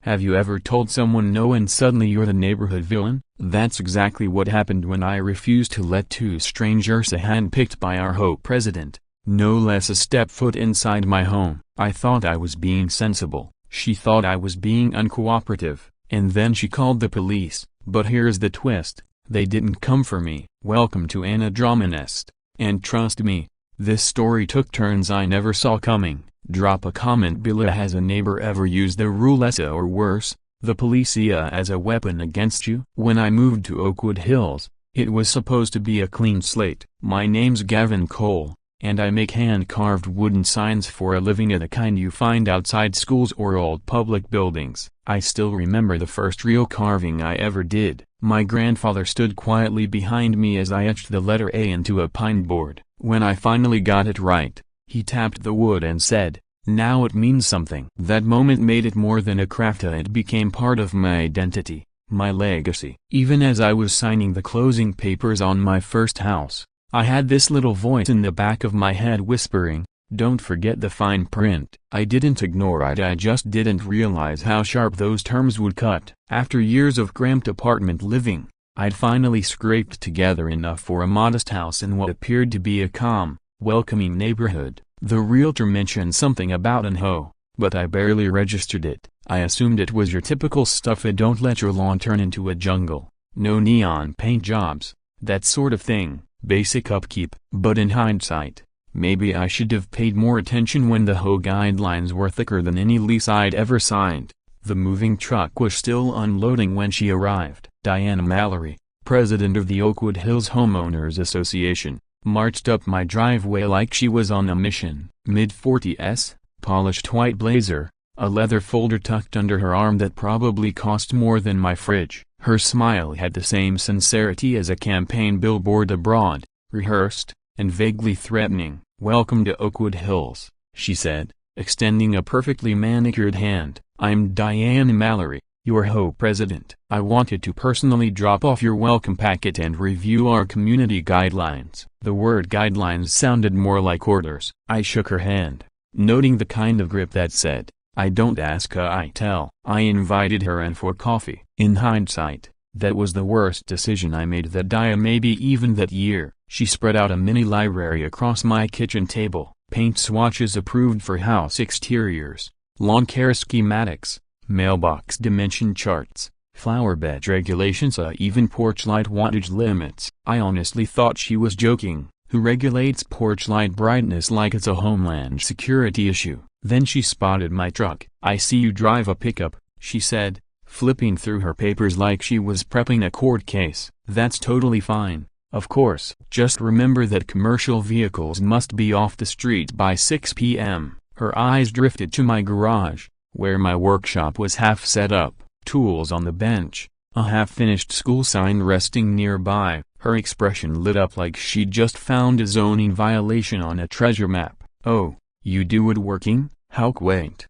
Have you ever told someone no and suddenly you're the neighborhood villain? That's exactly what happened when I refused to let two strangers handpicked by our HOA president, no less, step foot inside my home. I thought I was being sensible, she thought I was being uncooperative, and then she called the police. But here's the twist, they didn't come for me. Welcome to Anna Drama Nest. And trust me, this story took turns I never saw coming. Drop a comment below. Has a neighbor ever used the rulesa or worse, the policia as a weapon against you? When I moved to Oakwood Hills, it was supposed to be a clean slate. My name's Gavin Cole, and I make hand-carved wooden signs for a living, the kind you find outside schools or old public buildings. I still remember the first real carving I ever did. My grandfather stood quietly behind me as I etched the letter A into a pine board. When I finally got it right, he tapped the wood and said, "Now it means something." That moment made it more than a craft, it became part of my identity, my legacy. Even as I was signing the closing papers on my first house, I had this little voice in the back of my head whispering, "Don't forget the fine print." I didn't ignore it, I just didn't realize how sharp those terms would cut. After years of cramped apartment living, I'd finally scraped together enough for a modest house in what appeared to be a calm, welcoming neighborhood. The realtor mentioned something about an HOA, but I barely registered it. I assumed it was your typical stuff, don't let your lawn turn into a jungle, no neon paint jobs, that sort of thing, basic upkeep. But in hindsight, maybe I should have paid more attention when the HOA guidelines were thicker than any lease I'd ever signed. The moving truck was still unloading when she arrived. Diana Mallory, president of the Oakwood Hills Homeowners Association, marched up my driveway like she was on a mission. Mid-40s, polished white blazer, a leather folder tucked under her arm that probably cost more than my fridge. Her smile had the same sincerity as a campaign billboard abroad, rehearsed, and vaguely threatening. "Welcome to Oakwood Hills," she said, extending a perfectly manicured hand. "I'm Diana Mallory, your HOA president. I wanted to personally drop off your welcome packet and review our community guidelines." The word guidelines sounded more like orders. I shook her hand, noting the kind of grip that said, "I don't ask, I tell." I invited her in for coffee. In hindsight, that was the worst decision I made that day, maybe even that year. She spread out a mini library across my kitchen table, paint swatches approved for house exteriors, lawn care schematics, mailbox dimension charts, flower bed regulations, even porch light wattage limits. I honestly thought she was joking. Who regulates porch light brightness like it's a homeland security issue? Then she spotted my truck. "I see you drive a pickup," she said, flipping through her papers like she was prepping a court case. "That's totally fine, of course. Just remember that commercial vehicles must be off the street by 6 p.m. Her eyes drifted to my garage, where my workshop was half set up, tools on the bench, a half-finished school sign resting nearby. Her expression lit up like she'd just found a zoning violation on a treasure map. "Oh, you do woodworking? How quaint,"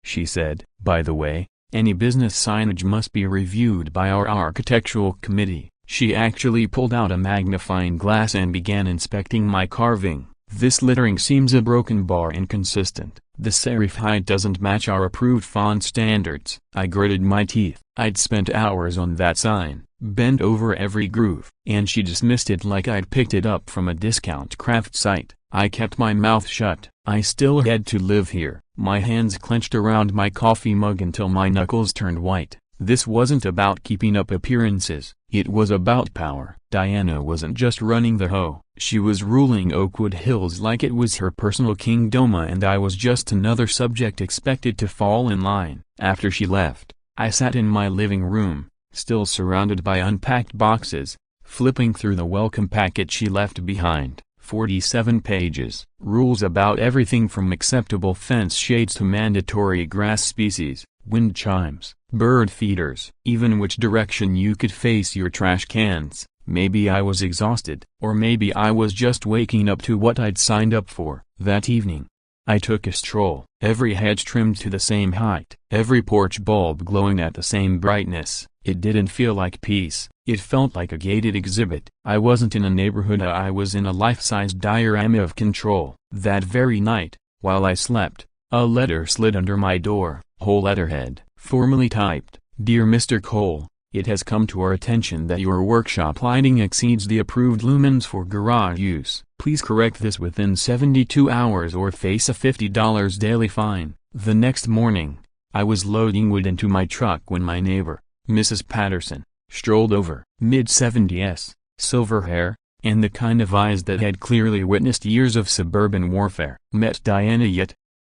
she said. "By the way, any business signage must be reviewed by our architectural committee." She actually pulled out a magnifying glass and began inspecting my carving. "This lettering seems a broken bar inconsistent. The serif height doesn't match our approved font standards." I gritted my teeth. I'd spent hours on that sign, bent over every groove, and she dismissed it like I'd picked it up from a discount craft site. I kept my mouth shut. I still had to live here. My hands clenched around my coffee mug until my knuckles turned white. This wasn't about keeping up appearances, it was about power. Diana wasn't just running the HOA, she was ruling Oakwood Hills like it was her personal kingdom, and I was just another subject expected to fall in line. After she left, I sat in my living room, still surrounded by unpacked boxes, flipping through the welcome packet she left behind. 47 pages. Rules about everything from acceptable fence shades to mandatory grass species, wind chimes, bird feeders, even which direction you could face your trash cans. Maybe I was exhausted, or maybe I was just waking up to what I'd signed up for. That evening, I took a stroll. Every hedge trimmed to the same height, every porch bulb glowing at the same brightness. It didn't feel like peace, it felt like a gated exhibit. I wasn't in a neighborhood, I was in a life-size diorama of control. That very night, while I slept, a letter slid under my door. Whole letterhead, Formally typed, "Dear Mr. Cole, it has come to our attention that your workshop lighting exceeds the approved lumens for garage use. Please correct this within 72 hours or face a $50 daily fine." The next morning, I was loading wood into my truck when my neighbor, Mrs. Patterson, strolled over. Mid-70s, silver hair, and the kind of eyes that had clearly witnessed years of suburban warfare. "Met Diana yet?"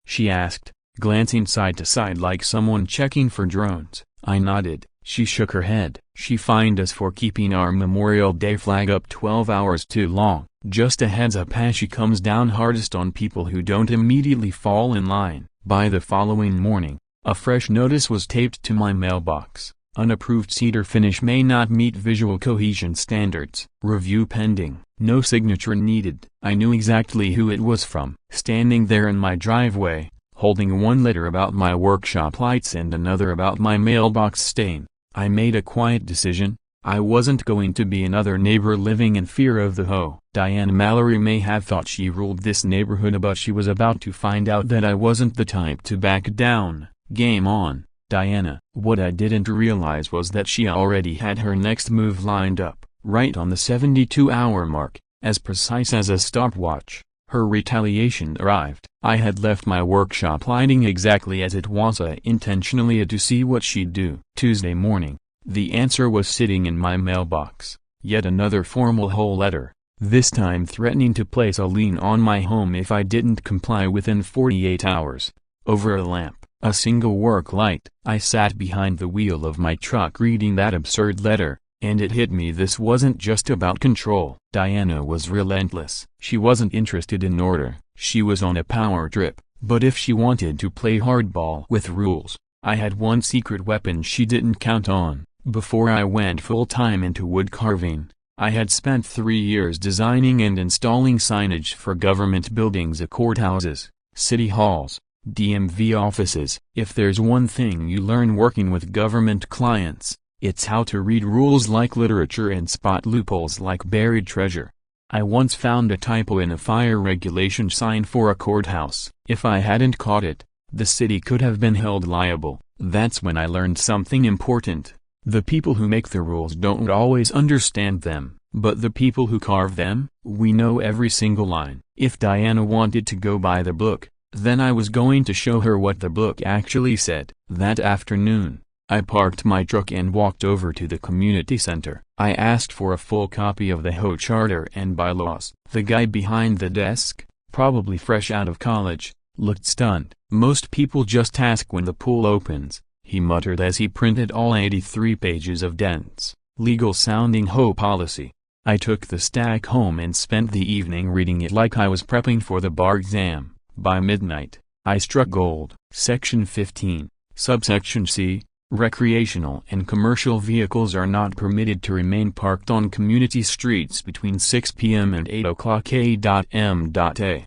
she asked, glancing side to side like someone checking for drones. I nodded. She shook her head. "She fined us for keeping our Memorial Day flag up 12 hours too long. Just a heads up, as she comes down hardest on people who don't immediately fall in line." By the following morning, a fresh notice was taped to my mailbox. "Unapproved cedar finish may not meet visual cohesion standards. Review pending. No signature needed." I knew exactly who it was from. Standing there in my driveway, holding one letter about my workshop lights and another about my mailbox stain, I made a quiet decision. I wasn't going to be another neighbor living in fear of the HOA. Diana Mallory may have thought she ruled this neighborhood, but she was about to find out that I wasn't the type to back down. Game on, Diana. What I didn't realize was that she already had her next move lined up, right on the 72-hour mark, as precise as a stopwatch. Her retaliation arrived. I had left my workshop lighting exactly as it was, intentionally to see what she'd do. Tuesday morning, the answer was sitting in my mailbox. Yet another formal whole letter, this time threatening to place a lien on my home if I didn't comply within 48 hours. Over a lamp. A single work light. I sat behind the wheel of my truck reading that absurd letter, and it hit me this wasn't just about control. Diana was relentless. She wasn't interested in order, she was on a power trip. But if she wanted to play hardball with rules, I had one secret weapon she didn't count on. Before I went full-time into wood carving, I had spent 3 years designing and installing signage for government buildings, courthouses, city halls, DMV offices. If there's one thing you learn working with government clients, it's how to read rules like literature and spot loopholes like buried treasure. I once found a typo in a fire regulation sign for a courthouse. If I hadn't caught it, the city could have been held liable. That's when I learned something important. The people who make the rules don't always understand them, but the people who carve them, we know every single line. If Diana wanted to go by the book, then I was going to show her what the book actually said. That afternoon, I parked my truck and walked over to the community center. I asked for a full copy of the HOA charter and bylaws. The guy behind the desk, probably fresh out of college, looked stunned. "Most people just ask when the pool opens," he muttered as he printed all 83 pages of dense, legal-sounding HOA policy. I took the stack home and spent the evening reading it like I was prepping for the bar exam. By midnight, I struck gold. Section 15, subsection C, recreational and commercial vehicles are not permitted to remain parked on community streets between 6 p.m. and 8 o'clock a.m.a.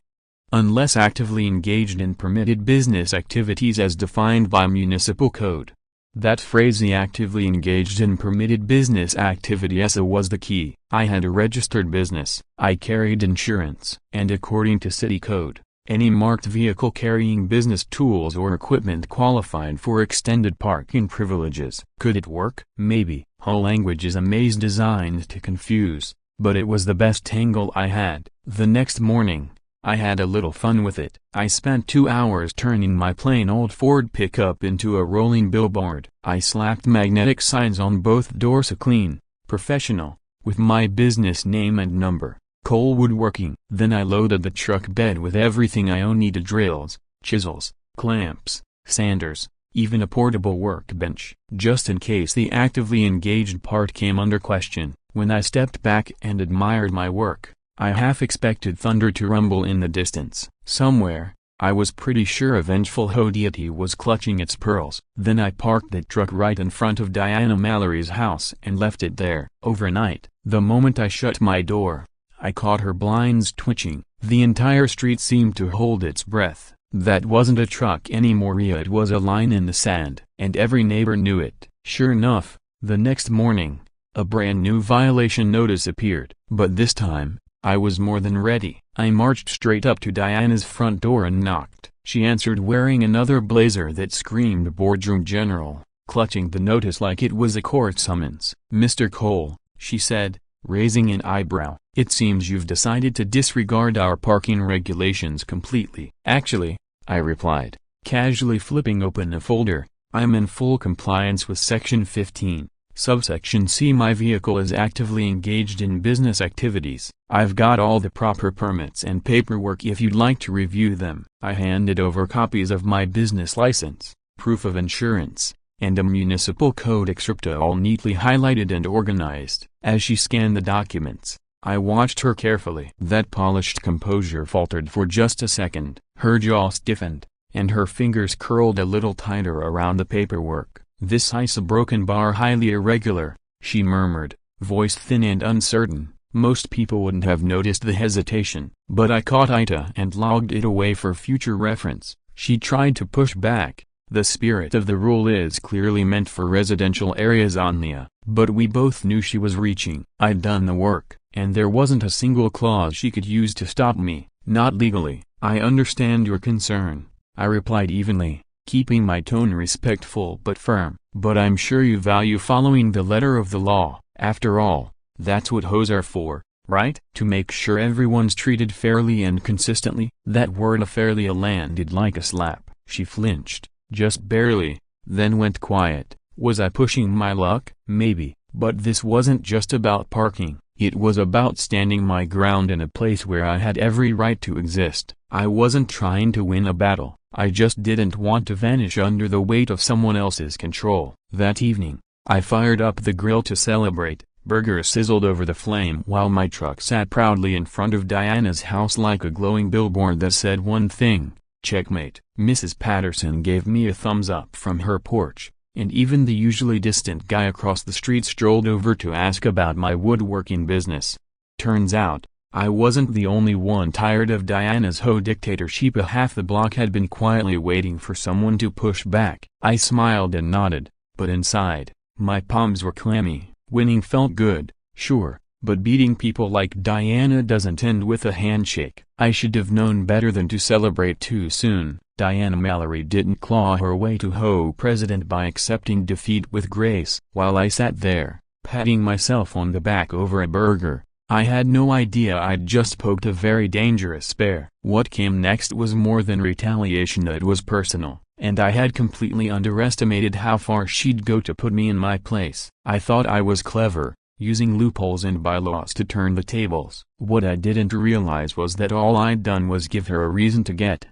unless actively engaged in permitted business activities as defined by municipal code. That phrase, "the actively engaged in permitted business activities," was the key. I had a registered business. I carried insurance. And according to city code, any marked vehicle carrying business tools or equipment qualified for extended parking privileges. Could it work? Maybe. HOA language is a maze designed to confuse, but it was the best angle I had. The next morning, I had a little fun with it. I spent 2 hours turning my plain old Ford pickup into a rolling billboard. I slapped magnetic signs on both doors, a clean, professional, with my business name and number, Cole Woodworking. Then I loaded the truck bed with everything I own: needed drills, chisels, clamps, sanders, even a portable workbench, just in case the actively engaged part came under question. When I stepped back and admired my work, I half expected thunder to rumble in the distance. Somewhere, I was pretty sure a vengeful HOA deity was clutching its pearls. Then I parked the truck right in front of Diana Mallory's house and left it there. Overnight, the moment I shut my door, I caught her blinds twitching. The entire street seemed to hold its breath. That wasn't a truck anymore, it was a line in the sand. And every neighbor knew it. Sure enough, the next morning, a brand new violation notice appeared. But this time, I was more than ready. I marched straight up to Diana's front door and knocked. she answered, wearing another blazer that screamed boardroom general, clutching the notice like it was a court summons. "Mr. Cole," she said, raising an eyebrow, "it seems you've decided to disregard our parking regulations completely." "Actually," I replied, casually flipping open a folder, "I'm in full compliance with Section 15, Subsection C. My vehicle is actively engaged in business activities. I've got all the proper permits and paperwork if you'd like to review them." I handed over copies of my business license, proof of insurance, and a municipal code excerpt, all neatly highlighted and organized. As she scanned the documents, I watched her carefully. That polished composure faltered for just a second, her jaw stiffened, and her fingers curled a little tighter around the paperwork. "This is a broken bar, highly irregular," she murmured, voice thin and uncertain. Most people wouldn't have noticed the hesitation, but I caught it and logged it away for future reference. She tried to push back. "The spirit of the rule is clearly meant for residential areas only," but we both knew she was reaching. I'd done the work, and there wasn't a single clause she could use to stop me, not legally. "I understand your concern," I replied evenly, keeping my tone respectful but firm, "but I'm sure you value following the letter of the law. After all, that's what HOAs are for, right? To make sure everyone's treated fairly and consistently." That word fairly landed like a slap. She flinched, just barely, then went quiet. Was I pushing my luck? Maybe, but this wasn't just about parking. It was about standing my ground in a place where I had every right to exist. I wasn't trying to win a battle, I just didn't want to vanish under the weight of someone else's control. That evening, I fired up the grill to celebrate. Burgers sizzled over the flame while my truck sat proudly in front of Diana's house like a glowing billboard that said one thing: checkmate. Mrs. Patterson gave me a thumbs up from her porch, and even the usually distant guy across the street strolled over to ask about my woodworking business. Turns out, I wasn't the only one tired of Diana's hoe dictatorship. Half the block had been quietly waiting for someone to push back. I smiled and nodded, but inside, my palms were clammy. Winning felt good, sure, but beating people like Diana doesn't end with a handshake. I should have known better than to celebrate too soon. Diana Mallory didn't claw her way to HOA president by accepting defeat with grace. While I sat there, patting myself on the back over a burger, I had no idea I'd just poked a very dangerous bear. What came next was more than retaliation, it was personal, and I had completely underestimated how far she'd go to put me in my place. I thought I was clever, using loopholes and bylaws to turn the tables. What I didn't realize was that all I'd done was give her a reason to get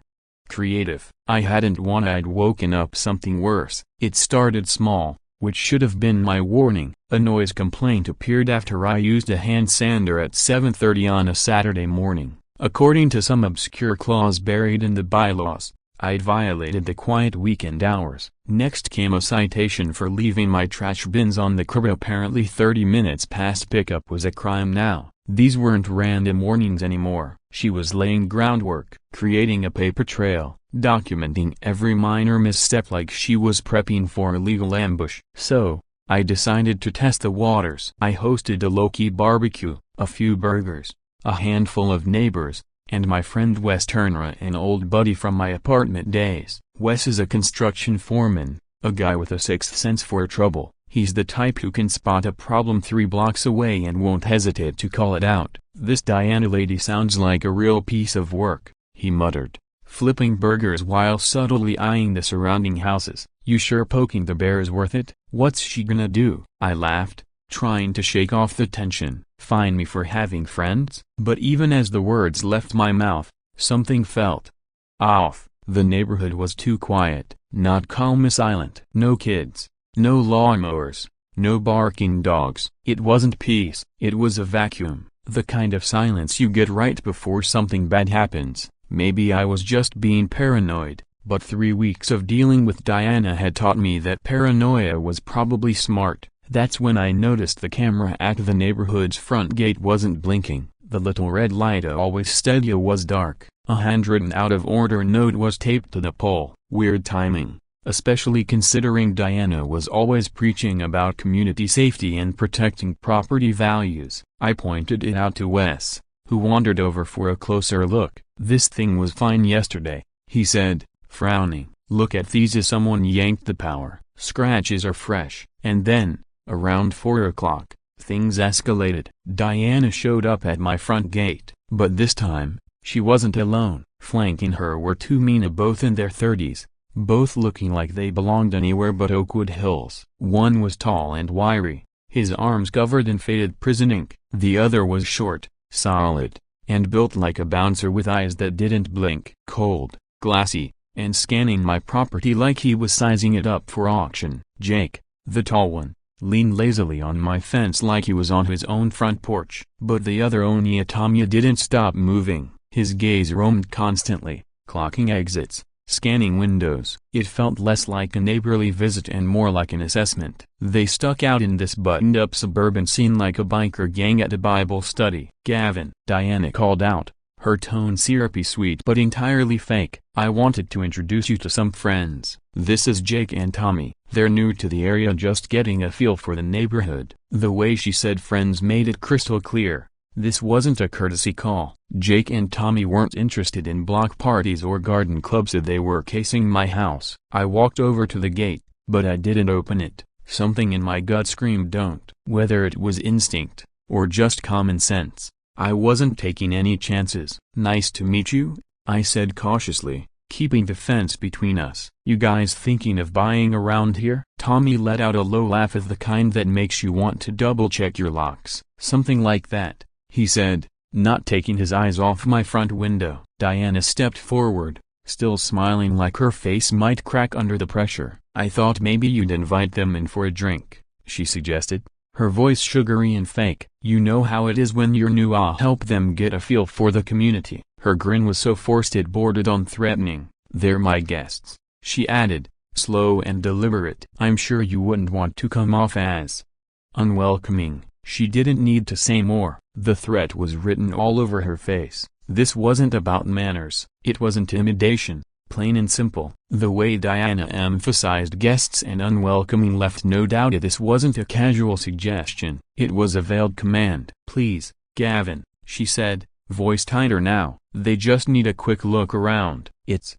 creative. I hadn't won, I'd woken up something worse. It started small, which should have been my warning. A noise complaint appeared after I used a hand sander at 7:30 on a Saturday morning. According to some obscure clause buried in the bylaws, I'd violated the quiet weekend hours. Next came a citation for leaving my trash bins on the curb. Apparently 30 minutes past pickup was a crime now. These weren't random warnings anymore. She was laying groundwork, creating a paper trail, documenting every minor misstep like she was prepping for a legal ambush. So, I decided to test the waters. I hosted a low-key barbecue, a few burgers, a handful of neighbors, and my friend Wes Turner, an old buddy from my apartment days. Wes is a construction foreman, a guy with a sixth sense for trouble. He's the type who can spot a problem 3 blocks away and won't hesitate to call it out. "This Diana lady sounds like a real piece of work," he muttered, flipping burgers while subtly eyeing the surrounding houses. "You sure poking the bear is worth it? What's she gonna do?" I laughed, trying to shake off the tension. "Fine me for having friends?" But even as the words left my mouth, something felt off. The neighborhood was too quiet, not calm, silent. No kids, no lawnmowers, no barking dogs. It wasn't peace, it was a vacuum, the kind of silence you get right before something bad happens. Maybe I was just being paranoid, but 3 weeks of dealing with Diana had taught me that paranoia was probably smart. That's when I noticed the camera at the neighborhood's front gate wasn't blinking. The little red light always steady was dark. A handwritten out-of-order note was taped to the pole. Weird timing, especially considering Diana was always preaching about community safety and protecting property values. I pointed it out to Wes, who wandered over for a closer look. "This thing was fine yesterday," he said, frowning. Look at these as someone yanked the power. Scratches are fresh. And then, around 4 o'clock, things escalated. Diana showed up at my front gate, but this time, she wasn't alone. Flanking her were two men both in their 30s, both looking like they belonged anywhere but Oakwood Hills. One was tall and wiry, his arms covered in faded prison ink. The other was short, solid, and built like a bouncer with eyes that didn't blink. Cold, glassy, and scanning my property like he was sizing it up for auction. Jake, the tall one, leaned lazily on my fence like he was on his own front porch. But the other Onyiatama didn't stop moving. His gaze roamed constantly, clocking exits, scanning windows. It felt less like a neighborly visit and more like an assessment. They stuck out in this buttoned-up suburban scene like a biker gang at a Bible study. Gavin, Diana called out, her tone syrupy sweet but entirely fake. I wanted to introduce you to some friends. This is Jake and Tommy. They're new to the area, just getting a feel for the neighborhood. The way she said friends made it crystal clear. This wasn't a courtesy call. Jake and Tommy weren't interested in block parties or garden clubs, so they were casing my house. I walked over to the gate, but I didn't open it. Something in my gut screamed don't. Whether it was instinct, or just common sense, I wasn't taking any chances. Nice to meet you, I said cautiously, keeping the fence between us. You guys thinking of buying around here? Tommy let out a low laugh, of the kind that makes you want to double-check your locks. Something like that, he said, not taking his eyes off my front window. Diana stepped forward, still smiling like her face might crack under the pressure. I thought maybe you'd invite them in for a drink, she suggested, her voice sugary and fake. You know how it is when you're new. I'll help them get a feel for the community. Her grin was so forced it bordered on threatening. They're my guests, she added, slow and deliberate. I'm sure you wouldn't want to come off as unwelcoming. She didn't need to say more. The threat was written all over her face. This wasn't about manners. It was intimidation, plain and simple. The way Diana emphasized guests and unwelcoming left no doubt this wasn't a casual suggestion. It was a veiled command. Please, Gavin, she said, voice tighter now. They just need a quick look around. It's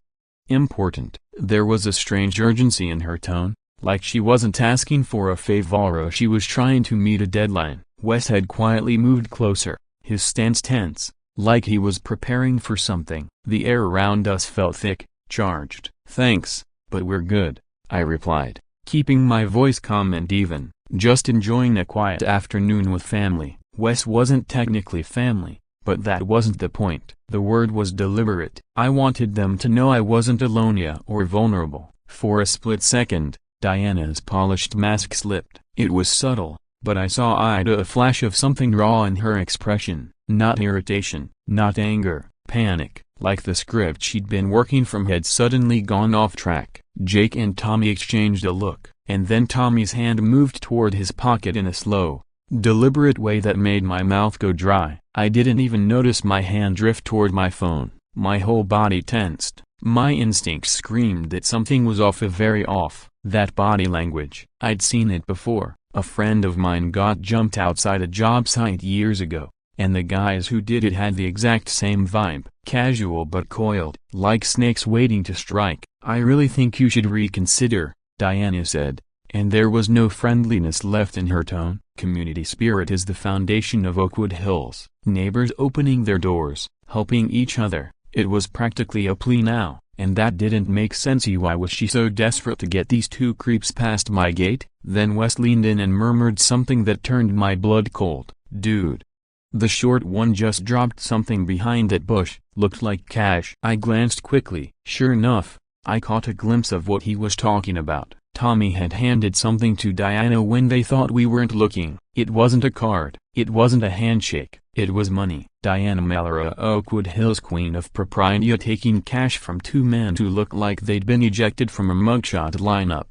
important. There was a strange urgency in her tone, like she wasn't asking for a favor, she was trying to meet a deadline. Wes had quietly moved closer, his stance tense, like he was preparing for something. The air around us felt thick, charged. Thanks, but we're good, I replied, keeping my voice calm and even, just enjoying a quiet afternoon with family. Wes wasn't technically family, but that wasn't the point. The word was deliberate. I wanted them to know I wasn't alone or vulnerable. For a split second, Diana's polished mask slipped. It was subtle, but I saw a flash of something raw in her expression. Not irritation, not anger, panic, like the script she'd been working from had suddenly gone off track. Jake and Tommy exchanged a look, and then Tommy's hand moved toward his pocket in a slow, deliberate way that made my mouth go dry. I didn't even notice my hand drift toward my phone. My whole body tensed. My instincts screamed that something was off, very off. That body language. I'd seen it before. A friend of mine got jumped outside a job site years ago, and the guys who did it had the exact same vibe. Casual but coiled, like snakes waiting to strike. I really think you should reconsider, Diana said, and there was no friendliness left in her tone. Community spirit is the foundation of Oakwood Hills. Neighbors opening their doors, helping each other. It was practically a plea now, and that didn't make sense. Why was she so desperate to get these two creeps past my gate? Then Wes leaned in and murmured something that turned my blood cold. Dude. The short one just dropped something behind that bush, looked like cash. I glanced quickly. Sure enough, I caught a glimpse of what he was talking about. Tommy had handed something to Diana when they thought we weren't looking. It wasn't a card. It wasn't a handshake. It was money. Diana Malera, Oakwood Hills queen of propriety, taking cash from two men who looked like they'd been ejected from a mugshot lineup.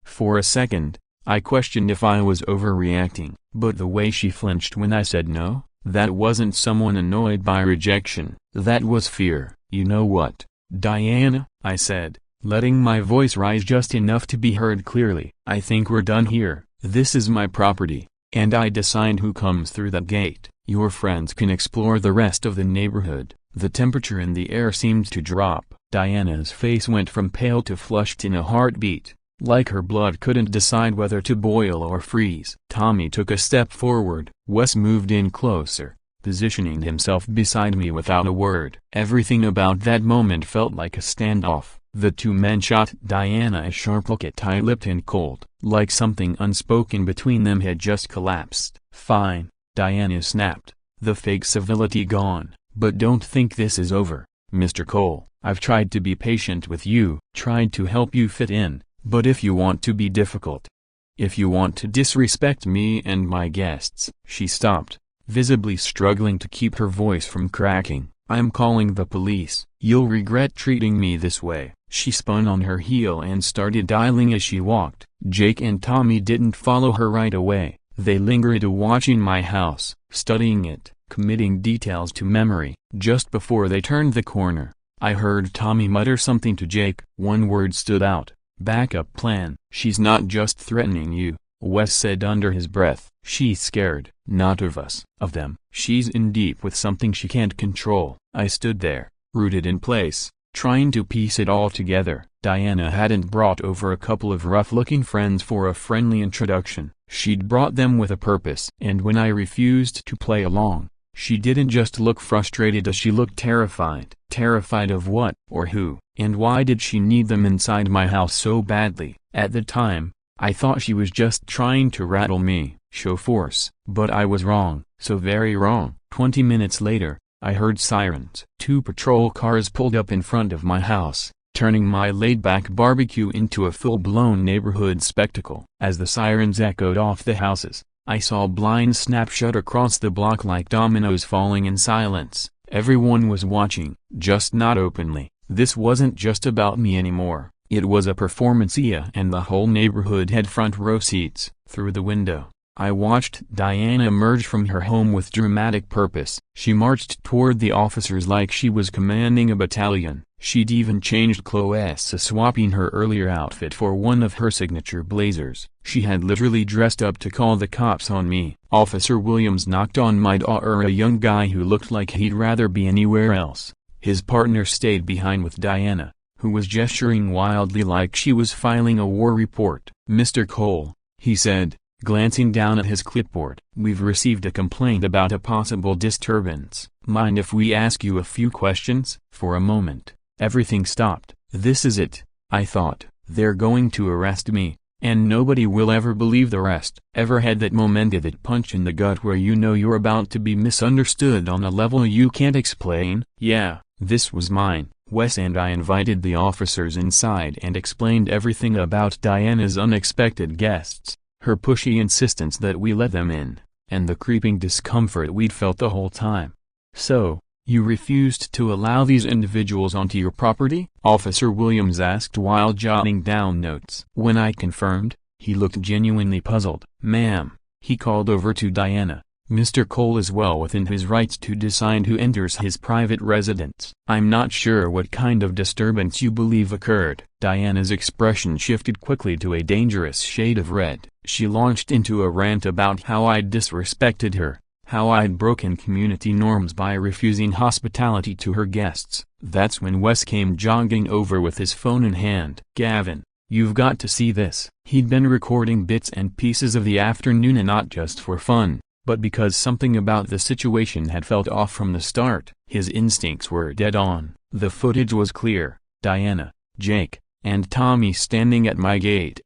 For a second, I questioned if I was overreacting, but the way she flinched when I said no, that wasn't someone annoyed by rejection. That was fear. You know what, Diana, I said, letting my voice rise just enough to be heard clearly. I think we're done here. This is my property, and I decide who comes through that gate. Your friends can explore the rest of the neighborhood. The temperature in the air seemed to drop. Diana's face went from pale to flushed in a heartbeat, like her blood couldn't decide whether to boil or freeze. Tommy took a step forward. Wes moved in closer, positioning himself beside me without a word. Everything about that moment felt like a standoff. The two men shot Diana a sharp look, tight-lipped and cold, like something unspoken between them had just collapsed. "Fine," Diana snapped, the fake civility gone, "but don't think this is over, Mr. Cole. I've tried to be patient with you, tried to help you fit in, but if you want to be difficult, if you want to disrespect me and my guests—" She stopped, visibly struggling to keep her voice from cracking. "I'm calling the police. You'll regret treating me this way." She spun on her heel and started dialing as she walked. Jake and Tommy didn't follow her right away. They lingered watching my house, studying it, committing details to memory. Just before they turned the corner, I heard Tommy mutter something to Jake. One word stood out: backup plan. "She's not just threatening you," Wes said under his breath. "She's scared, not of us, of them. She's in deep with something she can't control." I stood there, rooted in place, trying to piece it all together. Diana hadn't brought over a couple of rough-looking friends for a friendly introduction. She'd brought them with a purpose. And when I refused to play along, she didn't just look frustrated, she looked terrified. Terrified of what, or who, and why did she need them inside my house so badly? At the time, I thought she was just trying to rattle me, show force. But I was wrong, so very wrong. 20 minutes later, I heard sirens. 2 patrol cars pulled up in front of my house, turning my laid-back barbecue into a full-blown neighborhood spectacle. As the sirens echoed off the houses, I saw blinds snap shut across the block like dominoes falling in silence. Everyone was watching, just not openly. This wasn't just about me anymore. It was a performance, and the whole neighborhood had front row seats. Through the window, I watched Diana emerge from her home with dramatic purpose. She marched toward the officers like she was commanding a battalion. She'd even changed clothes, swapping her earlier outfit for one of her signature blazers. She had literally dressed up to call the cops on me. Officer Williams knocked on my door, a young guy who looked like he'd rather be anywhere else. His partner stayed behind with Diana, who was gesturing wildly like she was filing a war report. "Mr. Cole," he said, glancing down at his clipboard, "we've received a complaint about a possible disturbance. Mind if we ask you a few questions?" For a moment, everything stopped. This is it, I thought. They're going to arrest me, and nobody will ever believe the rest. Ever had that moment, that punch in the gut where you know you're about to be misunderstood on a level you can't explain? Yeah, this was mine. Wes and I invited the officers inside and explained everything about Diana's unexpected guests, her pushy insistence that we let them in, and the creeping discomfort we'd felt the whole time. "So, you refused to allow these individuals onto your property?" Officer Williams asked while jotting down notes. When I confirmed, he looked genuinely puzzled. "Ma'am," he called over to Diana, "Mr. Cole is well within his rights to decide who enters his private residence. I'm not sure what kind of disturbance you believe occurred." Diana's expression shifted quickly to a dangerous shade of red. She launched into a rant about how I'd disrespected her, how I'd broken community norms by refusing hospitality to her guests. That's when Wes came jogging over with his phone in hand. "Gavin, you've got to see this." He'd been recording bits and pieces of the afternoon, and not just for fun, but because something about the situation had felt off from the start. His instincts were dead on. The footage was clear: Diana, Jake, and Tommy standing at my gate.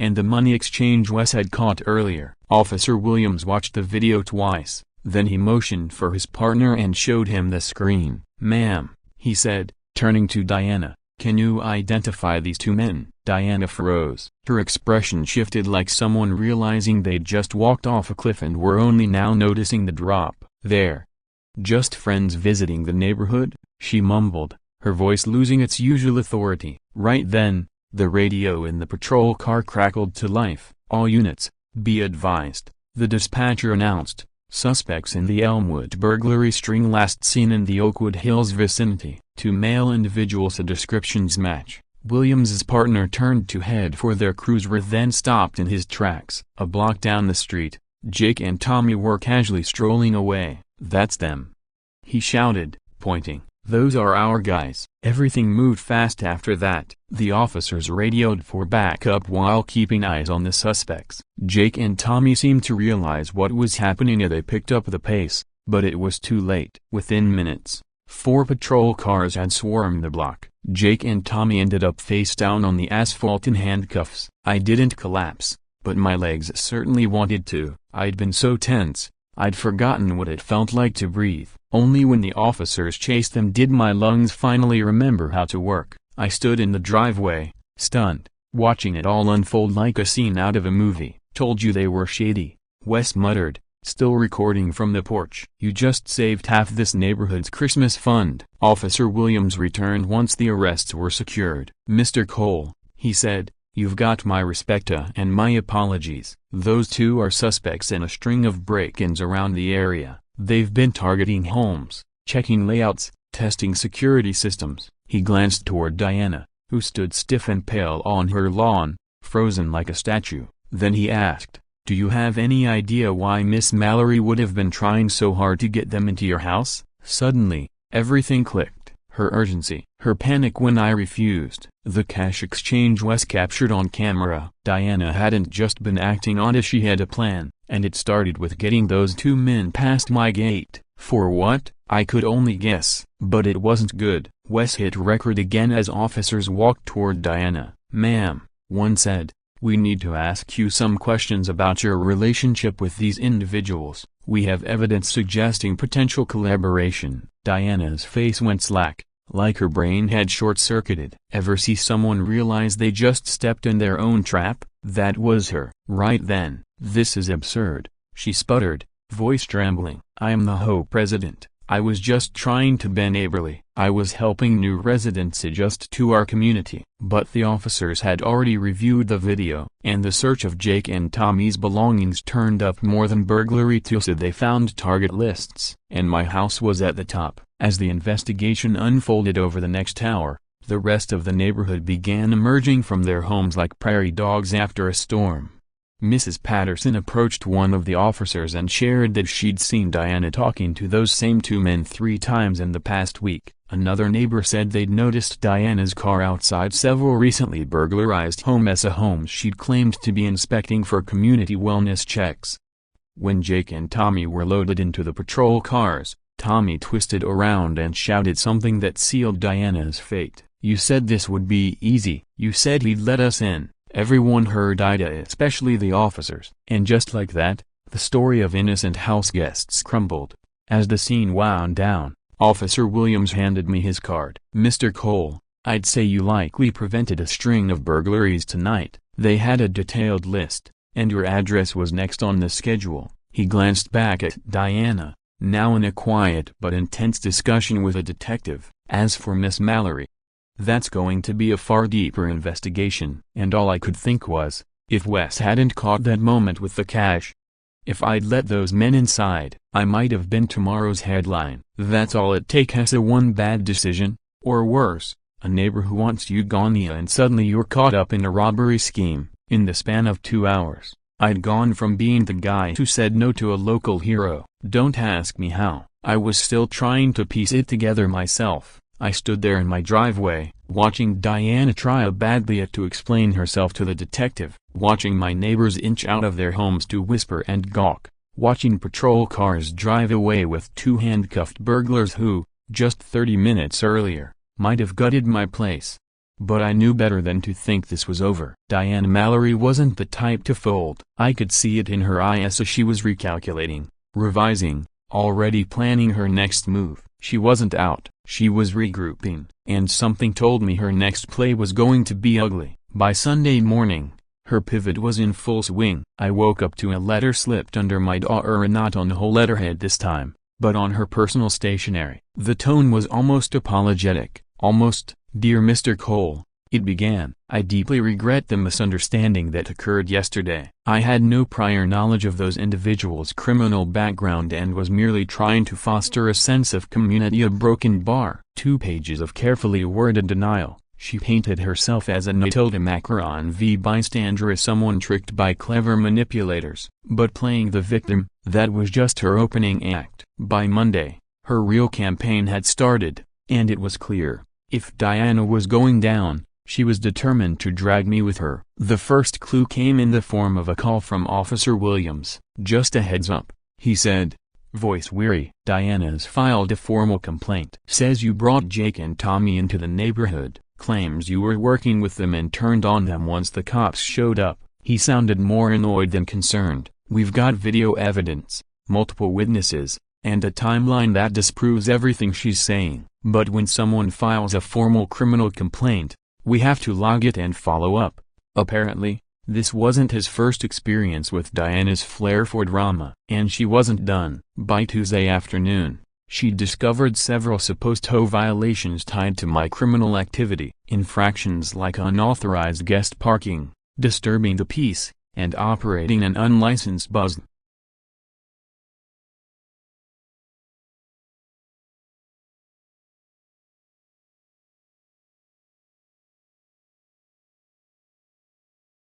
And the money exchange Wes had caught earlier. Officer Williams watched the video twice, then he motioned for his partner and showed him the screen. "Ma'am," he said, turning to Diana, "can you identify these 2 men?" Diana froze. Her expression shifted like someone realizing they'd just walked off a cliff and were only now noticing the drop. "They're just friends visiting the neighborhood," she mumbled, her voice losing its usual authority. Right then, the radio in the patrol car crackled to life. "All units, be advised," the dispatcher announced. "Suspects in the Elmwood burglary string last seen in the Oakwood Hills vicinity." 2 male individuals, the descriptions match. Williams's partner turned to head for their cruiser, then stopped in his tracks. A block down the street, Jake and Tommy were casually strolling away. "That's them," he shouted, pointing. Those are our guys." Everything moved fast after that. The officers radioed for backup while keeping eyes on the suspects. Jake and Tommy seemed to realize what was happening and they picked up the pace, but it was too late. Within minutes, 4 patrol cars had swarmed the block. Jake and Tommy ended up face down on the asphalt in handcuffs. I didn't collapse, but my legs certainly wanted to. I'd been so tense, I'd forgotten what it felt like to breathe. Only when the officers chased them did my lungs finally remember how to work. I stood in the driveway, stunned, watching it all unfold like a scene out of a movie. "Told you they were shady," Wes muttered, still recording from the porch. "You just saved half this neighborhood's Christmas fund." Officer Williams returned once the arrests were secured. "Mr. Cole," he said, "you've got my respect and my apologies. Those 2 are suspects in a string of break-ins around the area. They've been targeting homes, checking layouts, testing security systems." He glanced toward Diana, who stood stiff and pale on her lawn, frozen like a statue. Then he asked, "Do you have any idea why Miss Mallory would have been trying so hard to get them into your house?" Suddenly, everything clicked. Her urgency, her panic when I refused. The cash exchange was captured on camera. Diana hadn't just been acting odd, she had a plan, and it started with getting those 2 men past my gate. For what? I could only guess, but it wasn't good. Wes hit record again as officers walked toward Diana. "Ma'am," one said, "we need to ask you some questions about your relationship with these individuals. We have evidence suggesting potential collaboration." Diana's face went slack, like her brain had short-circuited. Ever see someone realize they just stepped in their own trap? That was her. Right then. "This is absurd," she sputtered, voice trembling. "I am the HOA president. I was just trying to be neighborly. I was helping new residents adjust to our community." But the officers had already reviewed the video, and the search of Jake and Tommy's belongings turned up more than burglary tools. They found target lists, and my house was at the top. As the investigation unfolded over the next hour, the rest of the neighborhood began emerging from their homes like prairie dogs after a storm. Mrs. Patterson approached one of the officers and shared that she'd seen Diana talking to those same 2 men 3 times in the past week. Another neighbor said they'd noticed Diana's car outside several recently burglarized homes she'd claimed to be inspecting for community wellness checks. When Jake and Tommy were loaded into the patrol cars, Tommy twisted around and shouted something that sealed Diana's fate. "You said this would be easy. You said he'd let us in." Everyone heard Ida, especially the officers. And just like that, the story of innocent house guests crumbled. As the scene wound down, Officer Williams handed me his card. "Mr. Cole, I'd say you likely prevented a string of burglaries tonight." They had a detailed list, and your address was next on the schedule. He glanced back at Diana, now in a quiet but intense discussion with a detective. "As for Miss Mallory, that's going to be a far deeper investigation." And all I could think was, if Wes hadn't caught that moment with the cash, if I'd let those men inside, I might have been tomorrow's headline. That's all it takes, a one bad decision, or worse, a neighbor who wants you gone and suddenly you're caught up in a robbery scheme. In the span of 2 hours, I'd gone from being the guy who said no to a local hero. Don't ask me how. I was still trying to piece it together myself. I stood there in my driveway, watching Diana try badly to explain herself to the detective, watching my neighbors inch out of their homes to whisper and gawk, watching patrol cars drive away with 2 handcuffed burglars who, just 30 minutes earlier, might have gutted my place. But I knew better than to think this was over. Diana Mallory wasn't the type to fold. I could see it in her eyes as she was recalculating, revising, already planning her next move. She wasn't out, she was regrouping, and something told me her next play was going to be ugly. By Sunday morning, her pivot was in full swing. I woke up to a letter slipped under my door, not on the whole letterhead this time, but on her personal stationery. The tone was almost apologetic, almost, "Dear Mr. Cole," it began. "I deeply regret the misunderstanding that occurred yesterday. I had no prior knowledge of those individuals' criminal background and was merely trying to foster a sense of community." A broken bar. 2 pages of carefully worded denial. She painted herself as a Matilda Macaron v. bystander, as someone tricked by clever manipulators, but playing the victim. That was just her opening act. By Monday, her real campaign had started. And it was clear, if Diana was going down, she was determined to drag me with her. The first clue came in the form of a call from Officer Williams. "Just a heads up," he said, voice weary. "Diana's filed a formal complaint. Says you brought Jake and Tommy into the neighborhood, claims you were working with them and turned on them once the cops showed up." He sounded more annoyed than concerned. "We've got video evidence, multiple witnesses, and a timeline that disproves everything she's saying. But when someone files a formal criminal complaint, we have to log it and follow up." Apparently, this wasn't his first experience with Diana's flair for drama. And she wasn't done. By Tuesday afternoon, she discovered several supposed HOA violations tied to my criminal activity. Infractions like unauthorized guest parking, disturbing the peace, and operating an unlicensed bus.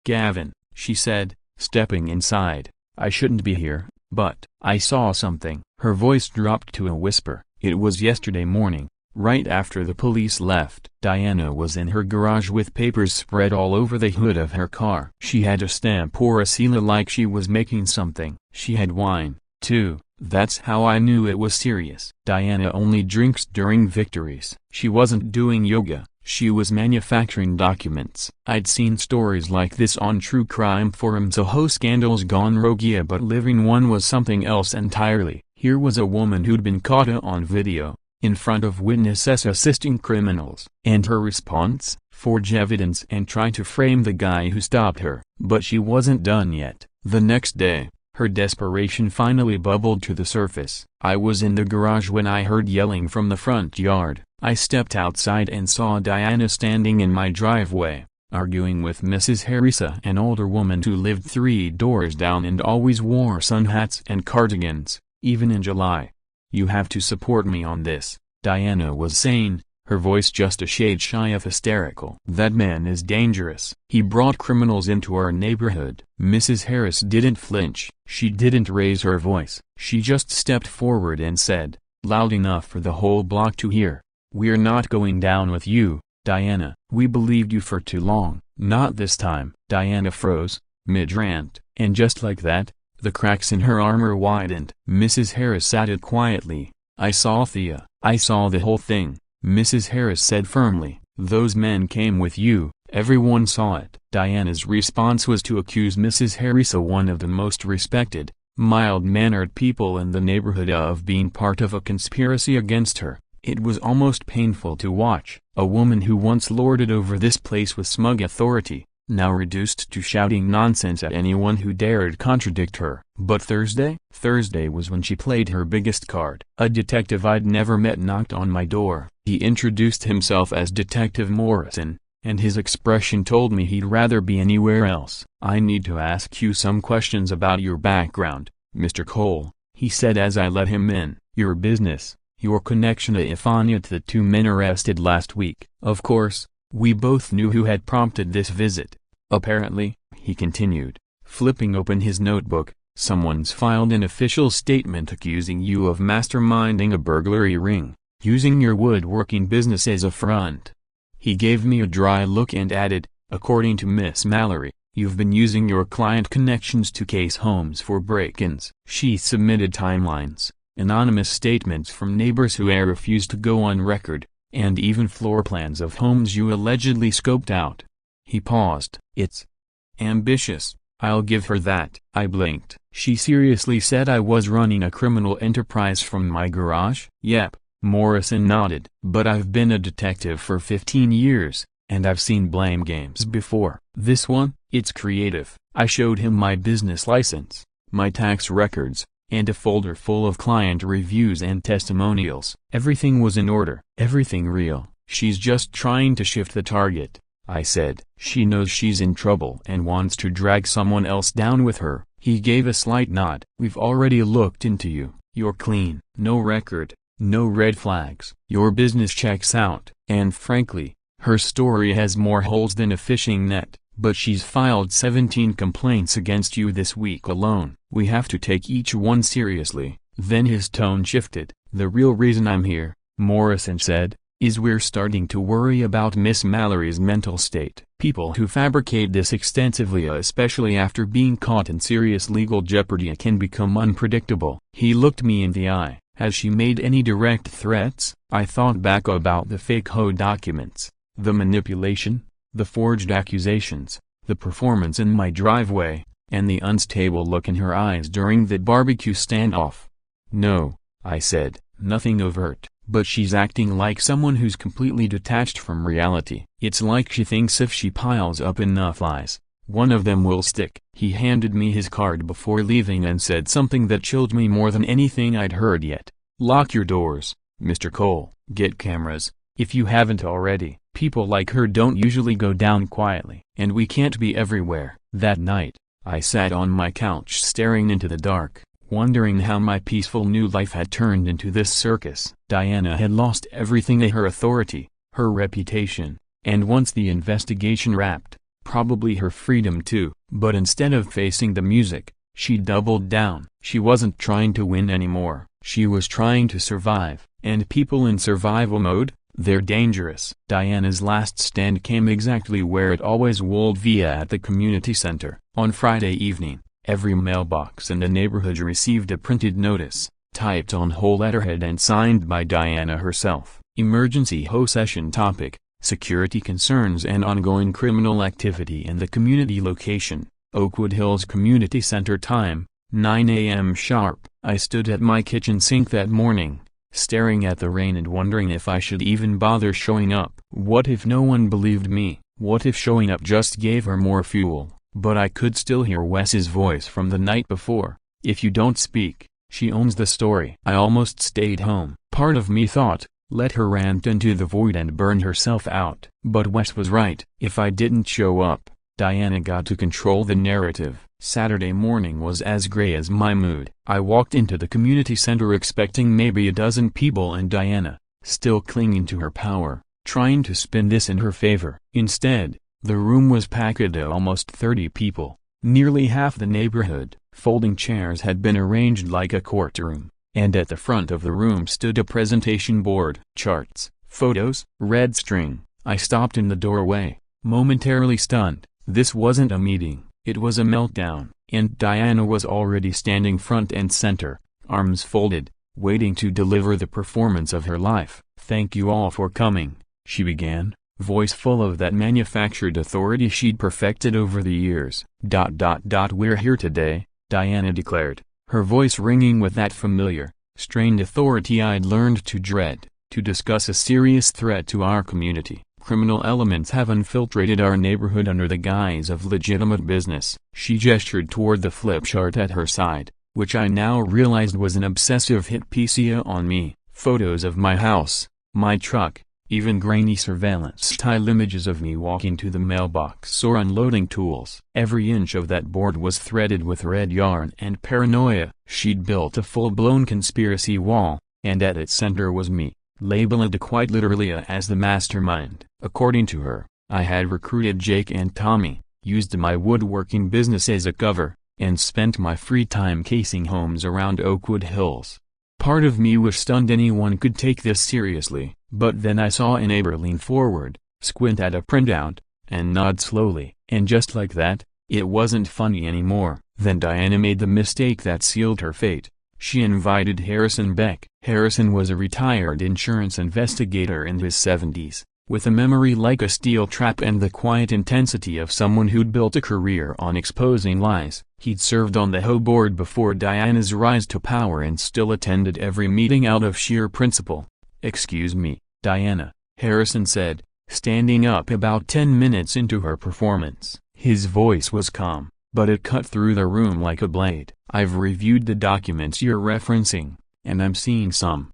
"Gavin," she said, stepping inside, "I shouldn't be here, but I saw something." Her voice dropped to a whisper. "It was yesterday morning, right after the police left." Diana was in her garage with papers spread all over the hood of her car. She had a stamp or a seal like she was making something. She had wine, too. That's how I knew it was serious. Diana only drinks during victories. She wasn't doing yoga. She was manufacturing documents. I'd seen stories like this on true crime forums. HOA scandals gone rogue, yeah, but living one was something else entirely. Here was a woman who'd been caught on video, in front of witnesses assisting criminals. And her response? Forge evidence and try to frame the guy who stopped her. But she wasn't done yet. The next day, her desperation finally bubbled to the surface. "I was in the garage when I heard yelling from the front yard. I stepped outside and saw Diana standing in my driveway, arguing with Mrs. Harrison, an older woman who lived 3 doors down and always wore sun hats and cardigans, even in July. You have to support me on this," Diana was saying, her voice just a shade shy of hysterical. "That man is dangerous. He brought criminals into our neighborhood." Mrs. Harris didn't flinch. She didn't raise her voice. She just stepped forward and said, loud enough for the whole block to hear, "We're not going down with you, Diana. We believed you for too long." "Not this time." Diana froze, mid-rant, and just like that, the cracks in her armor widened. Mrs. Harris added quietly, "I saw Thea. I saw the whole thing," Mrs. Harris said firmly. "Those men came with you, everyone saw it." Diana's response was to accuse Mrs. Harris, one of the most respected, mild-mannered people in the neighborhood, of being part of a conspiracy against her. It was almost painful to watch. A woman who once lorded over this place with smug authority, now reduced to shouting nonsense at anyone who dared contradict her. But Thursday was when she played her biggest card. A detective I'd never met knocked on my door. He introduced himself as Detective Morrison, and his expression told me he'd rather be anywhere else. "I need to ask you some questions about your background, Mr. Cole," he said as I let him in. "Your business, your connection to Ifania, to the 2 men arrested last week." Of course, we both knew who had prompted this visit. "Apparently," he continued, flipping open his notebook, "someone's filed an official statement accusing you of masterminding a burglary ring, using your woodworking business as a front." He gave me a dry look and added, "According to Miss Mallory, you've been using your client connections to case homes for break-ins." She submitted timelines, anonymous statements from neighbors who refused to go on record, and even floor plans of homes you allegedly scoped out. He paused. "It's ambitious, I'll give her that." I blinked. "She seriously said I was running a criminal enterprise from my garage?" "Yep," Morrison nodded. "But I've been a detective for 15 years, and I've seen blame games before. This one, it's creative." I showed him my business license, my tax records, and a folder full of client reviews and testimonials. Everything was in order, everything real. "She's just trying to shift the target," I said. "She knows she's in trouble and wants to drag someone else down with her." He gave a slight nod. "We've already looked into you. You're clean. No record, no red flags. Your business checks out." And frankly, her story has more holes than a fishing net. "But she's filed 17 complaints against you this week alone. We have to take each one seriously." Then his tone shifted. "The real reason I'm here," Morrison said, is we're starting to worry about Miss Mallory's mental state. People who fabricate this extensively, especially after being caught in serious legal jeopardy, can become unpredictable. He looked me in the eye. Has she made any direct threats? I thought back about the fake HOA documents, the manipulation, the forged accusations, the performance in my driveway, and the unstable look in her eyes during that barbecue standoff. No, I said, nothing overt, but she's acting like someone who's completely detached from reality. It's like she thinks if she piles up enough lies, one of them will stick. He handed me his card before leaving and said something that chilled me more than anything I'd heard yet. Lock your doors, Mr. Cole. Get cameras, if you haven't already. People like her don't usually go down quietly. And we can't be everywhere. That night, I sat on my couch staring into the dark, wondering how my peaceful new life had turned into this circus. Diana had lost everything: her authority, her reputation, and once the investigation wrapped, probably her freedom too. But instead of facing the music, she doubled down. She wasn't trying to win anymore, she was trying to survive. And people in survival mode, they're dangerous. Diana's last stand came exactly where it always would, via at the community center. On Friday evening, every mailbox in the neighborhood received a printed notice, typed on whole letterhead and signed by Diana herself. Emergency HOA session topic: security concerns and ongoing criminal activity in the community location. Oakwood Hills Community Center. Time, 9 a.m. sharp. I stood at my kitchen sink that morning, staring at the rain and wondering if I should even bother showing up. What if no one believed me? What if showing up just gave her more fuel? But I could still hear Wes's voice from the night before. If you don't speak, she owns the story. I almost stayed home. Part of me thought, let her rant into the void and burn herself out. But Wes was right. If I didn't show up, Diana got to control the narrative. Saturday morning was as gray as my mood. I walked into the community center expecting maybe a dozen people and Diana, still clinging to her power, trying to spin this in her favor. Instead, the room was packed at almost 30 people, nearly half the neighborhood. Folding chairs had been arranged like a courtroom, and at the front of the room stood a presentation board. Charts, photos, red string. I stopped in the doorway, momentarily stunned. This wasn't a meeting, it was a meltdown. And Diana was already standing front and center, arms folded, waiting to deliver the performance of her life. Thank you all for coming, she began, voice full of that manufactured authority she'd perfected over the years. We're here today, Diana declared, her voice ringing with that familiar, strained authority I'd learned to dread, to discuss a serious threat to our community. Criminal elements have infiltrated our neighborhood under the guise of legitimate business. She gestured toward the flip chart at her side, which I now realized was an obsessive hit piece on me. Photos of my house, my truck, even grainy surveillance-style images of me walking to the mailbox or unloading tools. Every inch of that board was threaded with red yarn and paranoia. She'd built a full-blown conspiracy wall, and at its center was me, labeled quite literally as the mastermind. According to her, I had recruited Jake and Tommy, used my woodworking business as a cover, and spent my free time casing homes around Oakwood Hills. Part of me was stunned anyone could take this seriously, but then I saw a neighbor lean forward, squint at a printout, and nod slowly. And just like that, it wasn't funny anymore. Then Diana made the mistake that sealed her fate. She invited Harrison Beck. Harrison was a retired insurance investigator in his 70s, with a memory like a steel trap and the quiet intensity of someone who'd built a career on exposing lies. He'd served on the HOA board before Diana's rise to power and still attended every meeting out of sheer principle. "Excuse me, Diana," Harrison said, standing up about 10 minutes into her performance. His voice was calm, but it cut through the room like a blade. "I've reviewed the documents you're referencing, and I'm seeing some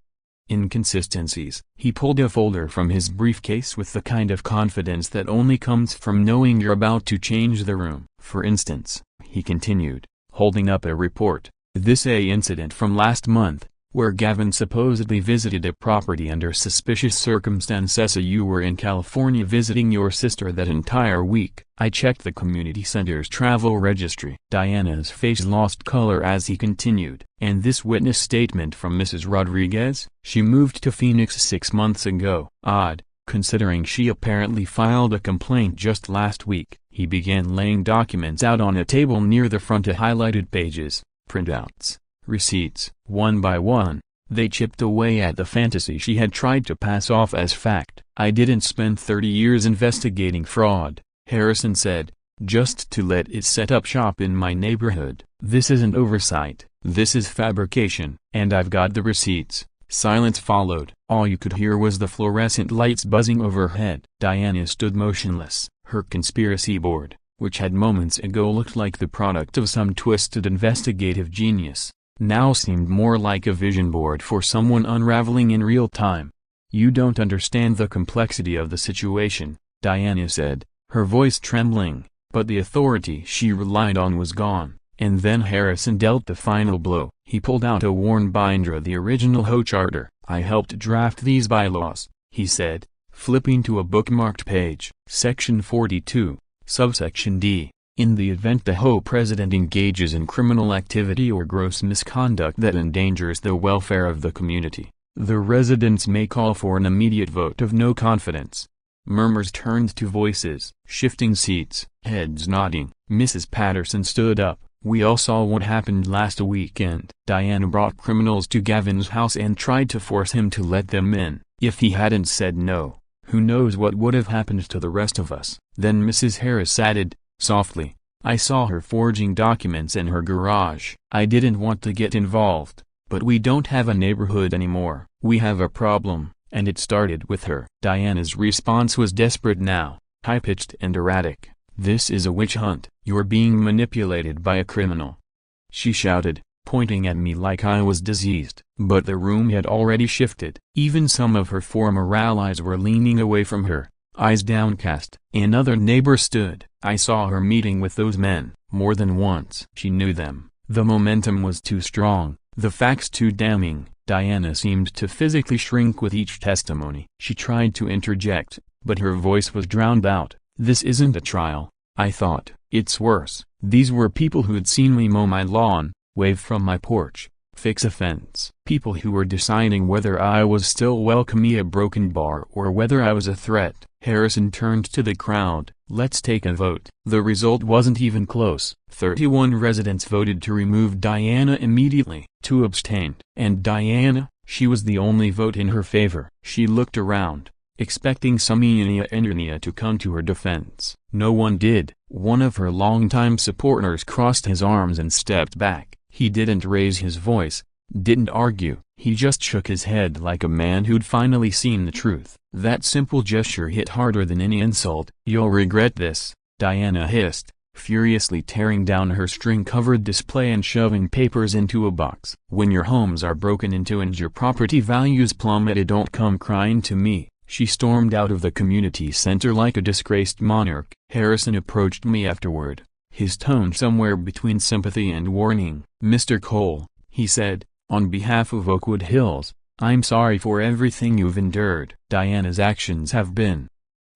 inconsistencies." He pulled a folder from his briefcase with the kind of confidence that only comes from knowing you're about to change the room. "For instance," he continued, holding up a report, "this incident from last month, where Gavin supposedly visited a property under suspicious circumstances. You were in California visiting your sister that entire week. I checked the community center's travel registry. Diana's face lost color as he continued. And this witness statement from Mrs. Rodriguez? She moved to Phoenix 6 months ago. Odd, considering she apparently filed a complaint just last week. He began laying documents out on a table near the front of highlighted pages, printouts, receipts. One by one, they chipped away at the fantasy she had tried to pass off as fact. I didn't spend 30 years investigating fraud, Harrison said, just to let it set up shop in my neighborhood. This isn't oversight, this is fabrication. And I've got the receipts. Silence followed. All you could hear was the fluorescent lights buzzing overhead. Diana stood motionless. Her conspiracy board, which had moments ago looked like the product of some twisted investigative genius, now seemed more like a vision board for someone unraveling in real time. You don't understand the complexity of the situation, Diana said, her voice trembling, but the authority she relied on was gone. And then Harrison dealt the final blow. He pulled out a worn binder of the original HOA charter. I helped draft these bylaws, he said, flipping to a bookmarked page. Section 42, subsection D. In the event the HOA president engages in criminal activity or gross misconduct that endangers the welfare of the community, the residents may call for an immediate vote of no confidence. Murmurs turned to voices, shifting seats, heads nodding. Mrs. Patterson stood up. We all saw what happened last weekend. Diana brought criminals to Gavin's house and tried to force him to let them in. If he hadn't said no, who knows what would have happened to the rest of us. Then Mrs. Harris added, softly, I saw her forging documents in her garage. I didn't want to get involved, but we don't have a neighborhood anymore. We have a problem, and it started with her. Diana's response was desperate now, high-pitched and erratic. This is a witch hunt. You're being manipulated by a criminal, she shouted, pointing at me like I was diseased. But the room had already shifted. Even some of her former allies were leaning away from her, eyes downcast. Another neighbor stood. I saw her meeting with those men, more than once. She knew them. The momentum was too strong, the facts too damning. Diana seemed to physically shrink with each testimony. She tried to interject, but her voice was drowned out. This isn't a trial, I thought. It's worse. These were people who'd seen me mow my lawn, wave from my porch, fix a fence. People who were deciding whether I was still welcome in a broken bar or whether I was a threat. Harrison turned to the crowd. Let's take a vote. The result wasn't even close. 31 residents voted to remove Diana immediately. 2 abstained. And Diana, she was the only vote in her favor. She looked around, expecting some Inia to come to her defense. No one did. One of her longtime supporters crossed his arms and stepped back. He didn't raise his voice, didn't argue. He just shook his head like a man who'd finally seen the truth. That simple gesture hit harder than any insult. You'll regret this, Diana hissed, furiously tearing down her string-covered display and shoving papers into a box. When your homes are broken into and your property values plummeted, don't come crying to me. She stormed out of the community center like a disgraced monarch. Harrison approached me afterward, his tone somewhere between sympathy and warning. Mr. Cole, he said, on behalf of Oakwood Hills, I'm sorry for everything you've endured. Diana's actions have been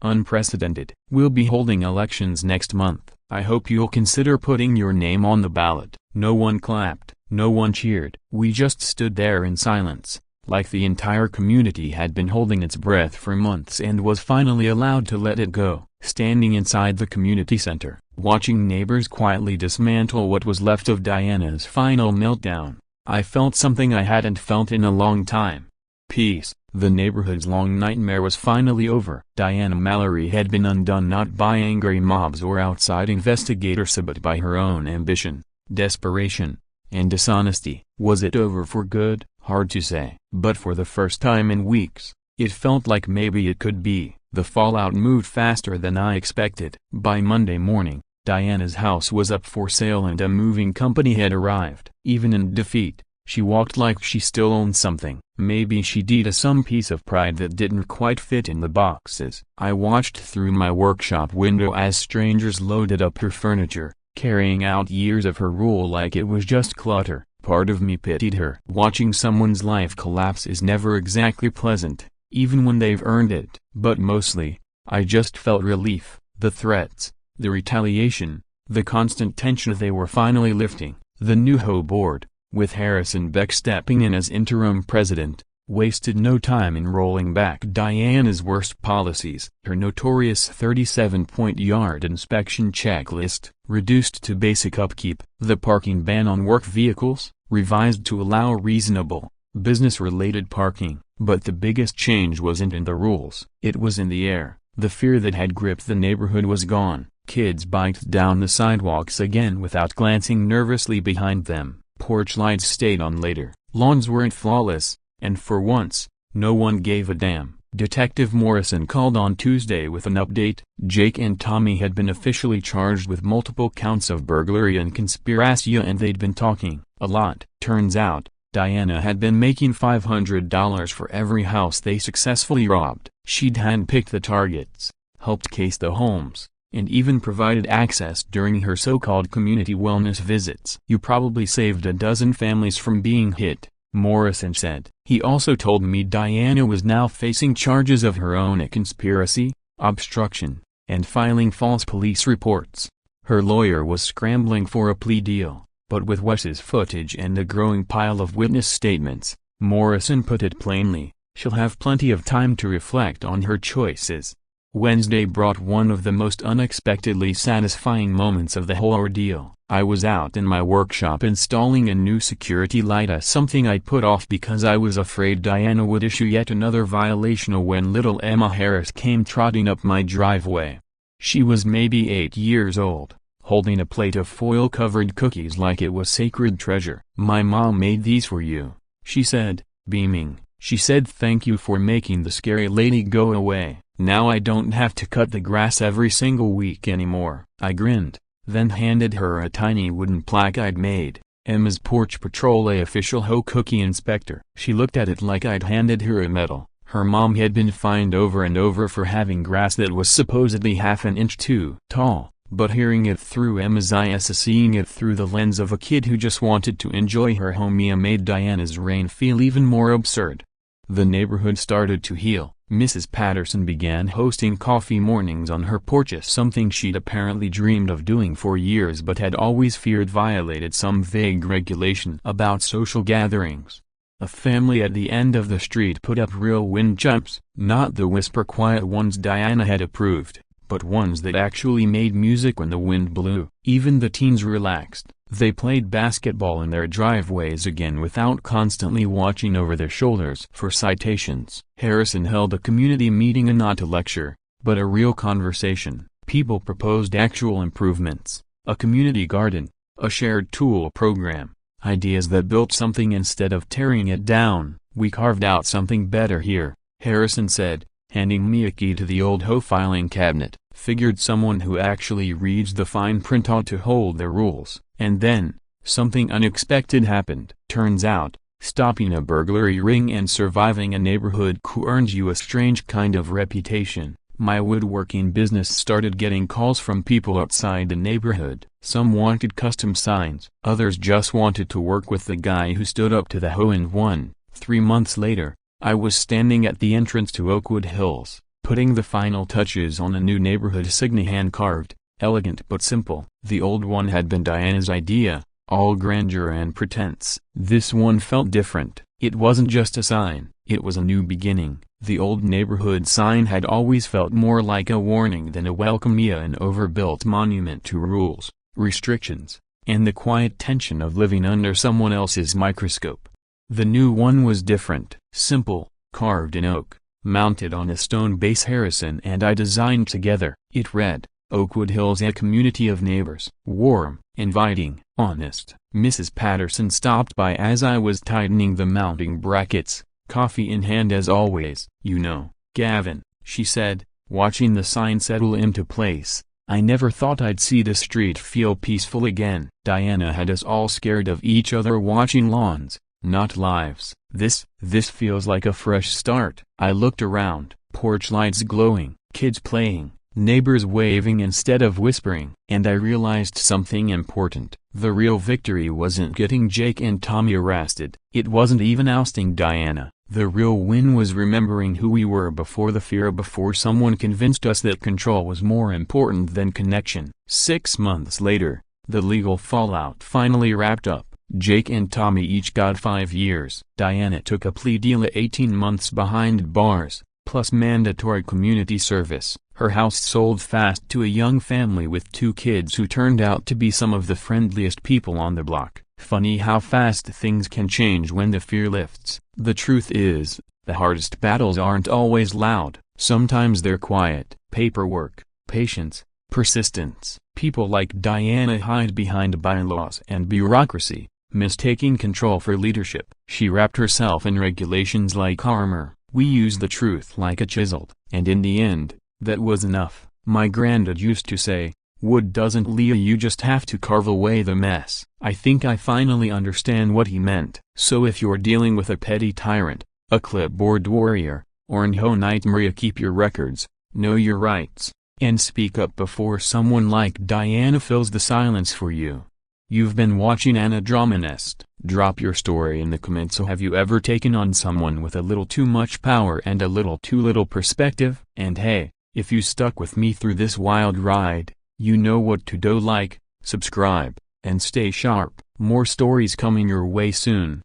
unprecedented. We'll be holding elections next month. I hope you'll consider putting your name on the ballot. No one clapped, no one cheered. We just stood there in silence, like the entire community had been holding its breath for months and was finally allowed to let it go. Standing inside the community center, watching neighbors quietly dismantle what was left of Diana's final meltdown, I felt something I hadn't felt in a long time. Peace. The neighborhood's long nightmare was finally over. Diana Mallory had been undone not by angry mobs or outside investigators but by her own ambition, desperation, and dishonesty. Was it over for good? Hard to say. But for the first time in weeks, it felt like maybe it could be. The fallout moved faster than I expected. By Monday morning, Diana's house was up for sale and a moving company had arrived. Even in defeat, she walked like she still owned something. Maybe she'd eat some piece of pride that didn't quite fit in the boxes. I watched through my workshop window as strangers loaded up her furniture, carrying out years of her rule like it was just clutter. Part of me pitied her. Watching someone's life collapse is never exactly pleasant, even when they've earned it. But mostly, I just felt relief. The threats, the retaliation, the constant tension they were finally lifting. The new HOA board, with Harrison Beck stepping in as interim president, wasted no time in rolling back Diana's worst policies. Her notorious 37-point yard inspection checklist, reduced to basic upkeep. The parking ban on work vehicles, revised to allow reasonable, business-related parking. But the biggest change wasn't in the rules. It was in the air. The fear that had gripped the neighborhood was gone. Kids biked down the sidewalks again without glancing nervously behind them. Porch lights stayed on later. Lawns weren't flawless, and for once, no one gave a damn. Detective Morrison called on Tuesday with an update. Jake and Tommy had been officially charged with multiple counts of burglary and conspiracy, and they'd been talking a lot. Turns out, Diana had been making $500 for every house they successfully robbed. She'd handpicked the targets, helped case the homes, and even provided access during her so-called community wellness visits. "You probably saved a dozen families from being hit," Morrison said. He also told me Diana was now facing charges of her own conspiracy, obstruction, and filing false police reports. Her lawyer was scrambling for a plea deal, but with Wes's footage and a growing pile of witness statements, Morrison put it plainly, she'll have plenty of time to reflect on her choices. Wednesday brought one of the most unexpectedly satisfying moments of the whole ordeal. I was out in my workshop installing a new security light, something I'd put off because I was afraid Diana would issue yet another violation, when little Emma Harris came trotting up my driveway. She was maybe 8 years old, holding a plate of foil-covered cookies like it was sacred treasure. "My mom made these for you," she said, beaming. She said, "Thank you for making the scary lady go away. Now I don't have to cut the grass every single week anymore." I grinned, then handed her a tiny wooden plaque I'd made, "Emma's Porch Patrol A Official HOA Cookie Inspector." She looked at it like I'd handed her a medal. Her mom had been fined over and over for having grass that was supposedly half an inch too tall, but hearing it through Emma's eyes, seeing it through the lens of a kid who just wanted to enjoy her home, made Diana's reign feel even more absurd. The neighborhood started to heal. Mrs. Patterson began hosting coffee mornings on her porch, something she'd apparently dreamed of doing for years but had always feared violated some vague regulation about social gatherings. A family at the end of the street put up real wind chimes, not the whisper-quiet ones Diana had approved, but ones that actually made music when the wind blew. Even the teens relaxed. They played basketball in their driveways again without constantly watching over their shoulders for citations. Harrison held a community meeting, and not a lecture, but a real conversation. People proposed actual improvements, a community garden, a shared tool program, ideas that built something instead of tearing it down. "We carved out something better here," Harrison said, handing me a key to the old HOA filing cabinet. "Figured someone who actually reads the fine print ought to hold the rules." And then, something unexpected happened. Turns out, stopping a burglary ring and surviving a neighborhood coup earns you a strange kind of reputation. My woodworking business started getting calls from people outside the neighborhood. Some wanted custom signs. Others just wanted to work with the guy who stood up to the HOA. And 3 months later, I was standing at the entrance to Oakwood Hills, putting the final touches on a new neighborhood sign, hand-carved, elegant but simple. The old one had been Diana's idea, all grandeur and pretense. This one felt different. It wasn't just a sign, it was a new beginning. The old neighborhood sign had always felt more like a warning than a welcome, an overbuilt monument to rules, restrictions, and the quiet tension of living under someone else's microscope. The new one was different, simple, carved in oak, mounted on a stone base Harrison and I designed together. It read, "Oakwood Hills, a community of neighbors." Warm, inviting, honest. Mrs. Patterson stopped by as I was tightening the mounting brackets, coffee in hand as always. "You know, Gavin," she said, watching the sign settle into place, "I never thought I'd see the street feel peaceful again." Diana had us all scared of each other, watching lawns, not lives. This feels like a fresh start." I looked around, porch lights glowing, kids playing, neighbors waving instead of whispering. And I realized something important. The real victory wasn't getting Jake and Tommy arrested. It wasn't even ousting Diana. The real win was remembering who we were before the fear, before someone convinced us that control was more important than connection. 6 months later, the legal fallout finally wrapped up. Jake and Tommy each got 5 years. Diana took a plea deal at 18 months behind bars, plus mandatory community service. Her house sold fast to a young family with 2 kids who turned out to be some of the friendliest people on the block. Funny how fast things can change when the fear lifts. The truth is, the hardest battles aren't always loud. Sometimes they're quiet. Paperwork, patience, persistence. People like Diana hide behind bylaws and bureaucracy, mistaking control for leadership. She wrapped herself in regulations like armor. We use the truth like a chisel, and in the end, that was enough. My granddad used to say, "Wood doesn't lie, you just have to carve away the mess." I think I finally understand what he meant. So if you're dealing with a petty tyrant, a clipboard warrior, or an HOA nightmare, keep your records, know your rights, and speak up before someone like Diana fills the silence for you. You've been watching Anna Drama Nest. Drop your story in the comments. So have you ever taken on someone with a little too much power and a little too little perspective? And hey, if you stuck with me through this wild ride, you know what to do. Like, subscribe, and stay sharp. More stories coming your way soon.